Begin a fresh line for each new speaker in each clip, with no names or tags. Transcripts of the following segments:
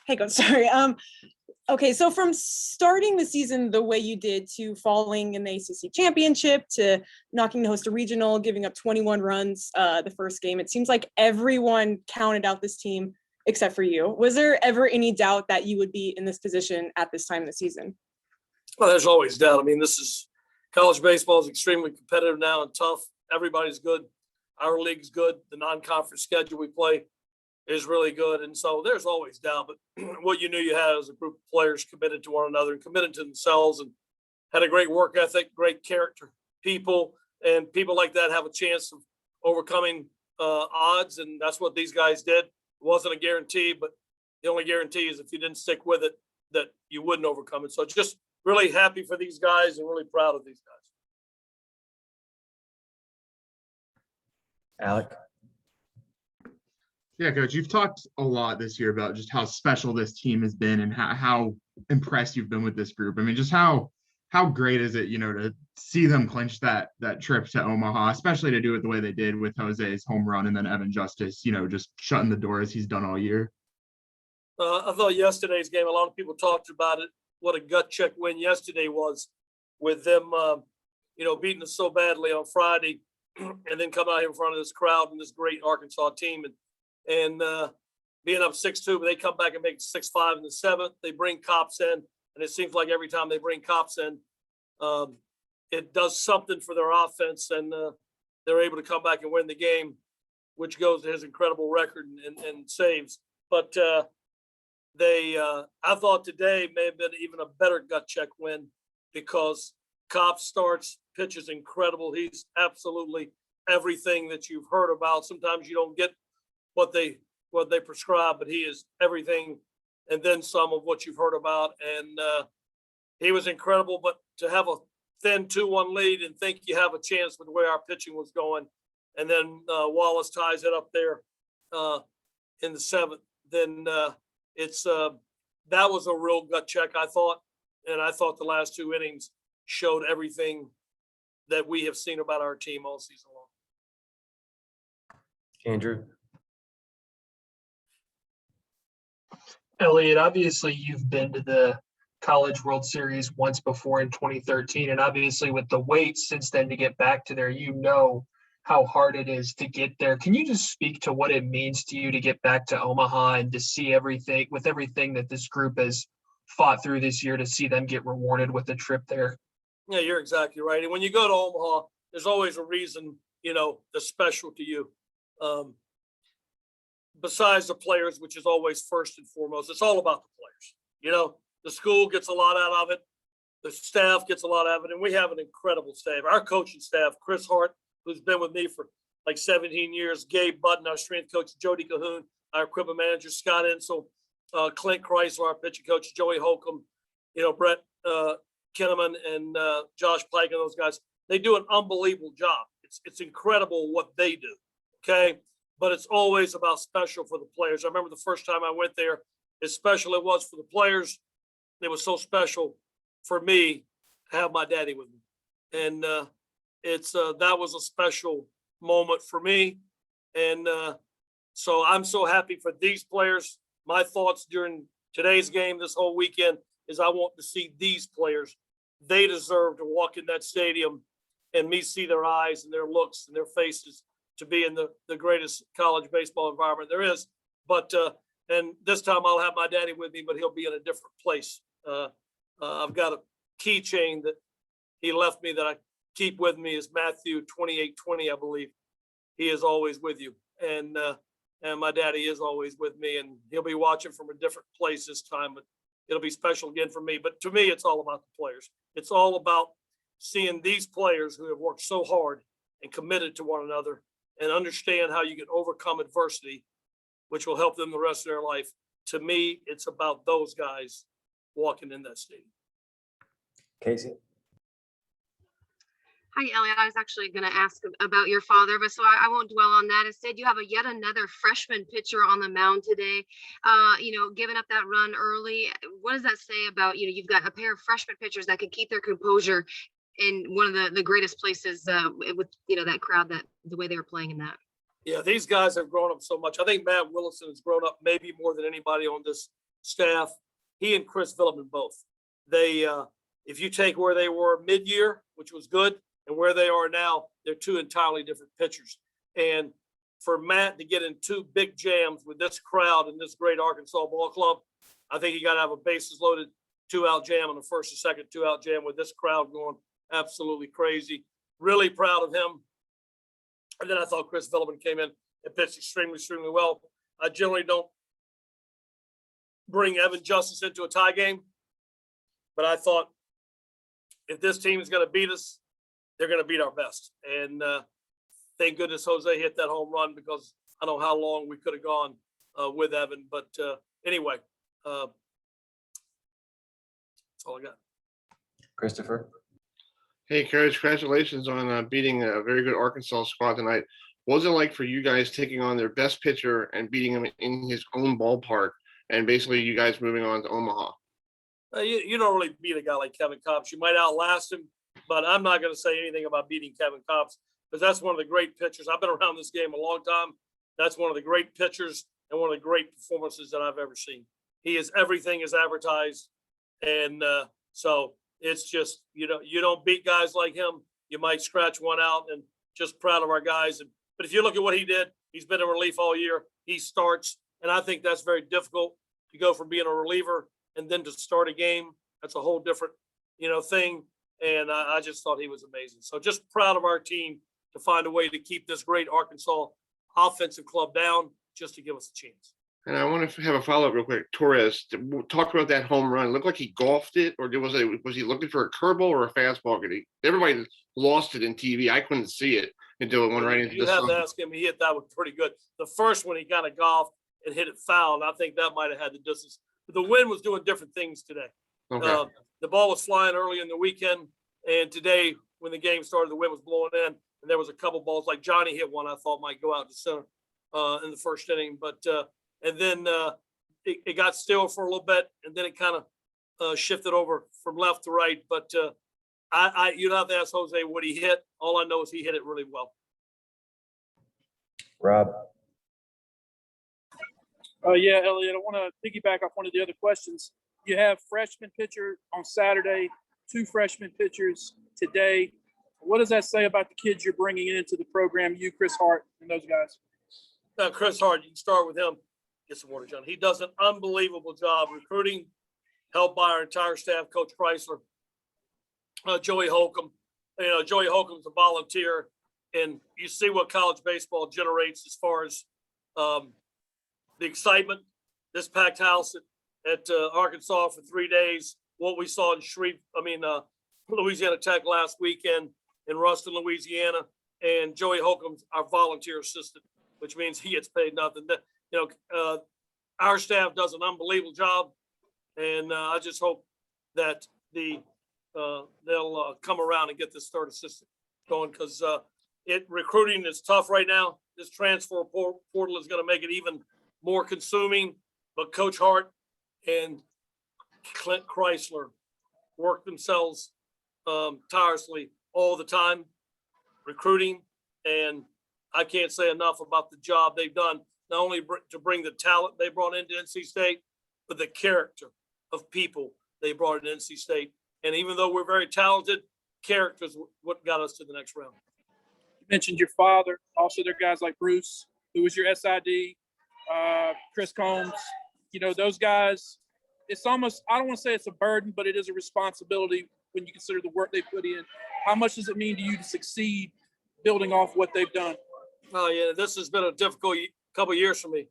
Hey, go. Sorry. Okay, so from starting the season the way you did to falling in the ACC championship to knocking the host a regional, giving up 21 runs the first game, it seems like everyone counted out this team except for you. Was there ever any doubt that you would be in this position at this time of the season?
Well, there's always doubt. I mean, this is college baseball is extremely competitive now and tough. Everybody's good. Our league's good. The non-conference schedule we play is really good. And so there's always doubt, but what you knew you had is a group of players committed to one another and committed to themselves and had a great work ethic, great character people, and people like that have a chance of overcoming odds. And that's what these guys did. It wasn't a guarantee, but the only guarantee is if you didn't stick with it, that you wouldn't overcome it. So just really happy for these guys and really proud of these guys.
Alec.
Yeah, Coach, you've talked a lot this year about just how special this team has been and how impressed you've been with this group. I mean, just how great is it, to see them clinch that trip to Omaha, especially to do it the way they did with Jose's home run and then Evan Justice, just shutting the door as he's done all year.
I thought yesterday's game, a lot of people talked about it, what a gut check win yesterday was with them, beating us so badly on Friday and then come out here in front of this crowd and this great Arkansas team and being up 6-2, but they come back and make it 6-5 in the seventh. They bring Cops in, and it seems like every time they bring Cops in, it does something for their offense, and they're able to come back and win the game, which goes to his incredible record and saves. But I thought today may have been even a better gut check win because Cops starts, pitches incredible. He's absolutely everything that you've heard about. Sometimes you don't get what they prescribe, but he is everything and then some of what you've heard about. And he was incredible, but to have a thin 2-1 lead and think you have a chance with the way our pitching was going, and then Wallace ties it up there in the seventh, then that was a real gut check, I thought. And I thought the last 2 innings showed everything that we have seen about our team all season long.
Andrew.
Elliott, obviously you've been to the College World Series once before in 2013, and obviously with the wait since then to get back to there, how hard it is to get there. Can you just speak to what it means to you to get back to Omaha and to see everything that this group has fought through this year, to see them get rewarded with a trip there?
Yeah, you're exactly right. And when you go to Omaha, there's always a reason, that's special to you. Besides the players, which is always first and foremost, it's all about the players. The school gets a lot out of it. The staff gets a lot out of it. And we have an incredible staff. Our coaching staff, Chris Hart, who's been with me for like 17 years, Gabe Button, our strength coach, Jody Cahoon, our equipment manager, Scott Insel, Clint Chrysler, our pitching coach, Joey Holcomb, Brett Kinnaman and Josh Pike and those guys. They do an unbelievable job. It's incredible what they do. Okay. But it's always about special for the players. I remember the first time I went there, as special it was for the players, it was so special for me to have my daddy with me. And that was a special moment for me. And so I'm so happy for these players. My thoughts during today's game, this whole weekend, is I want to see these players. They deserve to walk in that stadium and me see their eyes and their looks and their faces to be in the greatest college baseball environment there is. But and this time I'll have my daddy with me, but he'll be in a different place. I've got a keychain that he left me that I keep with me. Is Matthew 28:20, I believe. He is always with you. And my daddy is always with me, and he'll be watching from a different place this time, but it'll be special again for me. But to me, it's all about the players. It's all about seeing these players who have worked so hard and committed to one another and understand how you can overcome adversity, which will help them the rest of their life. To me, it's about those guys walking in that stadium.
Casey.
Hi, Elliott. I was actually going to ask about your father, but so I won't dwell on that. Instead, you have yet another freshman pitcher on the mound today, giving up that run early. What does that say about, you've got a pair of freshman pitchers that can keep their composure in one of the greatest places with, that crowd, that the way they were playing in that.
Yeah, these guys have grown up so much. I think Matt Willison has grown up maybe more than anybody on this staff, he and Chris Phillipman both. They, if you take where they were mid-year, which was good, and where they are now, they're two entirely different pitchers. And for Matt to get in two big jams with this crowd and this great Arkansas ball club, I think you got to have a bases loaded 2-out jam on the first and second 2-out jam with this crowd going absolutely crazy. Really proud of him. And then I thought Chris Phillipman came in and pitched extremely well. I generally don't bring Evan Justice into a tie game, but I thought if this team is going to beat us, they're going to beat our best. And thank goodness Jose hit that home run, because I don't know how long we could have gone with Evan. But anyway, that's all I got.
Christopher.
Hey, Coach, congratulations on beating a very good Arkansas squad tonight. What was it like for you guys taking on their best pitcher and beating him in his own ballpark, and basically you guys moving on to Omaha?
You don't really beat a guy like Kevin Kopps. You might outlast him, but I'm not going to say anything about beating Kevin Kopps, because that's one of the great pitchers. I've been around this game a long time. That's one of the great pitchers and one of the great performances that I've ever seen. He is everything is advertised. And so it's just, you don't beat guys like him. You might scratch one out, and just proud of our guys. But if you look at what he did, he's been in relief all year. He starts, and I think that's very difficult to go from being a reliever and then to start a game. That's a whole different, thing. And I just thought he was amazing. So just proud of our team to find a way to keep this great Arkansas offensive club down just to give us a chance.
And I want to have a follow-up real quick. Torres, talk about that home run. It looked like he golfed it, or was he looking for a curveball or a fastball? Everybody lost it in TV. I couldn't see it until it went right into the sun.
You have to ask him. He hit that one pretty good. The first one, he kind of golfed and hit it foul, and I think that might have had the distance. But the wind was doing different things today.
Okay.
The ball was flying early in the weekend, and today when the game started, the wind was blowing in, and there was a couple balls like Johnny hit one I thought might go out to center in the first inning, but and then it got still for a little bit, and then it kind of shifted over from left to right. But you don't have to ask Jose what he hit. All I know is he hit it really well.
Rob.
Yeah, Elliott, I want to piggyback off one of the other questions. You have freshman pitcher on Saturday, 2 freshman pitchers today. What does that say about the kids you're bringing into the program, you, Chris Hart, and those guys?
Now, Chris Hart, you can start with him. Get some water, John. He does an unbelievable job recruiting, helped by our entire staff, Coach Chrysler, Joey Holcomb. Joey Holcomb's a volunteer, and you see what college baseball generates as far as the excitement. This packed house at Arkansas for 3 days. What we saw in Louisiana Tech last weekend in Ruston, Louisiana, and Joey Holcomb's our volunteer assistant, which means he gets paid nothing. Our staff does an unbelievable job, and I just hope that they'll come around and get this third assistant going, because recruiting is tough right now. This transfer portal is going to make it even more consuming. But Coach Hart and Clint Chrysler work themselves tirelessly all the time recruiting, and I can't say enough about the job they've done, not only to bring the talent they brought into NC State, but the character of people they brought into NC State. And even though we're very talented, character is what got us to the next round.
You mentioned your father. Also, there are guys like Bruce, who was your SID, Chris Combs. Those guys, it's almost, I don't want to say it's a burden, but it is a responsibility when you consider the work they put in. How much does it mean to you to succeed building off what they've done?
Oh, yeah, this has been a difficult couple of years for me.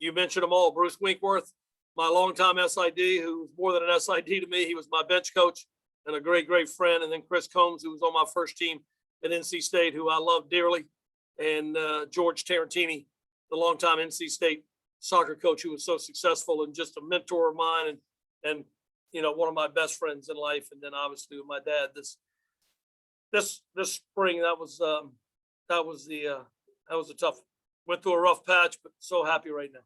You mentioned them all. Bruce Winkworth, my longtime SID, who was more than an SID to me. He was my bench coach and a great, great friend. And then Chris Combs, who was on my first team at NC State, who I love dearly. And George Tarantini, the longtime NC State soccer coach, who was so successful and just a mentor of mine and one of my best friends in life. And then obviously with my dad, this spring, that was a tough, went through a rough patch, but so happy right now.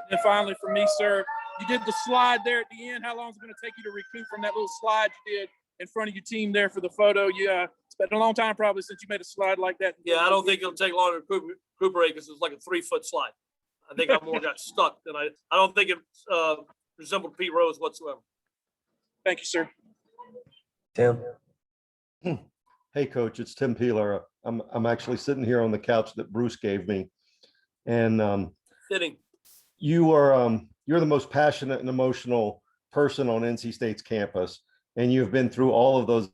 And finally, for me, sir, you did the slide there at the end. How long is it going to take you to recoup from that little slide you did in front of your team there for the photo? It's been a long time probably since you made a slide like that.
Yeah, I don't think it'll take long to recuperate, because it was like a 3-foot slide. I think I more got stuck than I don't think it resembled Pete Rose whatsoever.
Thank you, sir.
Tim?
Hey, Coach, it's Tim Peeler. I'm actually sitting here on the couch that Bruce gave me, and
Fitting.
you're the most passionate and emotional person on NC State's campus, and you've been through all of those.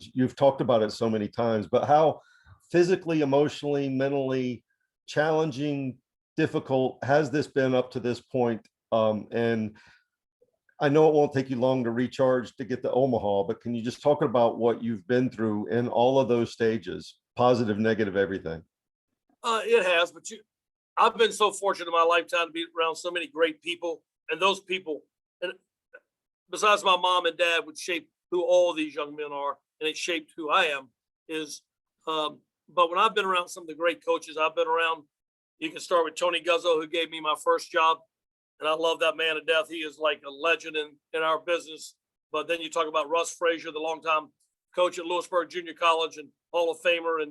You've talked about it so many times, but how physically, emotionally, mentally challenging, difficult has this been up to this point? And I know it won't take you long to recharge to get to Omaha, but can you just talk about what you've been through in all of those stages, positive, negative, everything?
It has, but I've been so fortunate in my lifetime to be around so many great people, and those people, and besides my mom and dad, would shape who all these young men are, and it shaped who I am. But when I've been around some of the great coaches, I've been around. You can start with Tony Guzzo, who gave me my first job. And I love that man to death. He is like a legend in our business. But then you talk about Russ Frazier, the longtime coach at Lewisburg Junior College and Hall of Famer.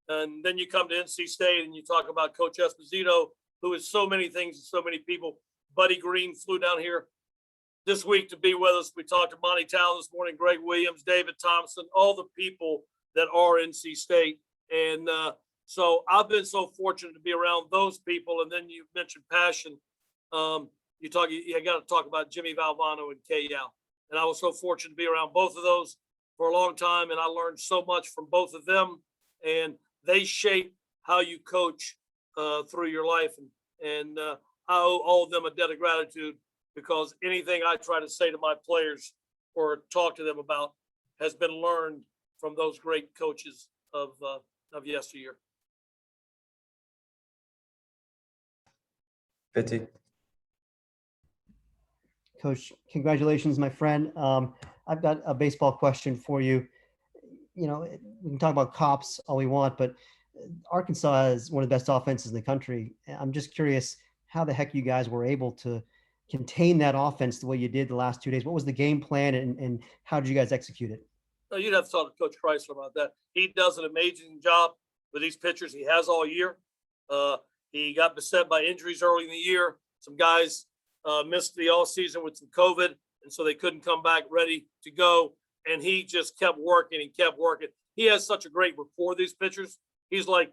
And then you come to NC State and you talk about Coach Esposito, who is so many things to so many people. Buddy Green flew down here this week to be with us. We talked to Monty Towell this morning, Greg Williams, David Thompson, all the people that are NC State. And so I've been so fortunate to be around those people. And then you mentioned passion. You got to talk about Jimmy Valvano and Kay Yao. And I was so fortunate to be around both of those for a long time. And I learned so much from both of them, and they shape how you coach through your life. And I owe all of them a debt of gratitude, because anything I try to say to my players or talk to them about has been learned from those great coaches of yesteryear.
50?
Coach, congratulations, my friend. I've got a baseball question for you. You know, we can talk about cops all we want, but Arkansas is one of the best offenses in the country. I'm just curious how the heck you guys were able to contain that offense the way you did the last 2 days. What was the game plan, and how did you guys execute it?
You'd have to talk to Coach Chrysler about that. He does an amazing job with these pitchers. He has all year. He got beset by injuries early in the year. Some guys missed the all season with some COVID, and so they couldn't come back ready to go. And he just kept working and kept working. He has such a great rapport with these pitchers. He's kind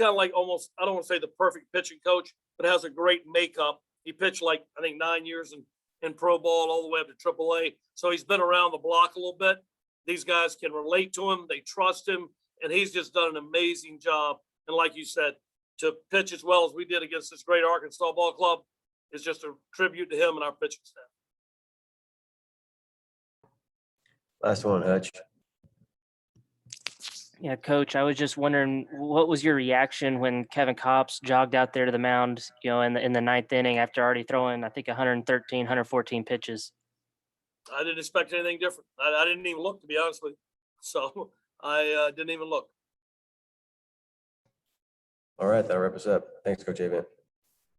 of like almost, I don't want to say the perfect pitching coach, but has a great makeup. He pitched like, I think 9 years in pro ball all the way up to AAA. So he's been around the block a little bit. These guys can relate to him. They trust him, and he's just done an amazing job. And like you said, to pitch as well as we did against this great Arkansas ball club is just a tribute to him and our pitching staff.
Last one, Hutch.
Yeah, Coach, I was just wondering, what was your reaction when Kevin Kopps jogged out there to the mound, you know, in the ninth inning after already throwing, I think, 113, 114 pitches?
I didn't expect anything different. I didn't even look, to be honest with you. So I didn't even look.
All right, that wraps us up. Thanks, Coach Avent.